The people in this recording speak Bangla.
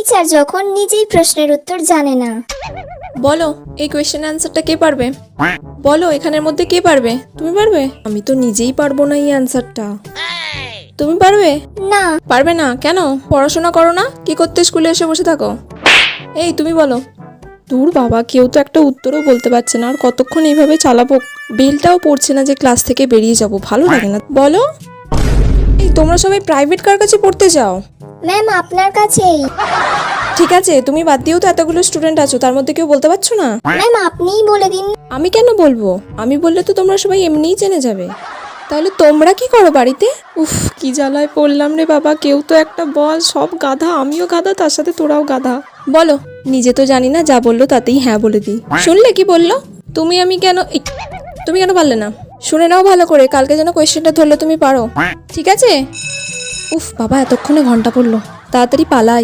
টিচার যখন নিজেই প্রশ্নের উত্তর জানে না। বলো এই কোয়েশ্চেন অ্যান্সারটা কে পারবে? বলো এখানের মধ্যে কে পারবে? তুমি পারবে? আমি তো নিজেই পারবো না এই অ্যান্সারটা। তুমি পারবে? না। পারবে না কেন? পড়াশোনা করো না? কি করতে স্কুলে এসে বসে থাকো? এই তুমি বলো। দূর বাবা, কেউ তো একটা উত্তরও বলতে পারছে না, আর কতক্ষণ এইভাবে চালাবো? বেলটাও পড়ছে না যে ক্লাস থেকে বেরিয়ে যাব, ভালো লাগে না। বলো। এই তোমরা সবাই প্রাইভেট কার কাছে পড়তে যাও? ম্যাম আপনার কাছেই। ঠিক আছে, তুমি বাদ দিয়েও তো এতগুলো স্টুডেন্ট আছো, তার মধ্যে কেউ বলতে পারছো না? ম্যাম আপনিই বলে দিন। আমি কেন বলবো? আমি বললে তো তোমরা সবাই এমনিই জেনে যাবে। তাহলে তোমরা কি করো বাড়িতে? উফ, কি জ্বালায় পড়লাম রে বাবা, কেউ তো একটা বল। সব গাধা, আমিও গাধা, তার সাথে তোরাও গাধা। বলো। নিজে তো জানি না, যা বললো তাতেই হ্যাঁ বলে দিই। শুনলে কি বললো? তুমি কেন পারলে না? শুনে নাও ভালো করে, কালকে যেন কোয়েশ্চেনটা ধরলে তুমি পারো, ঠিক আছে? উফ বাবা, এতক্ষণে ঘন্টা পড়লো, তাড়াতাড়ি পালাই।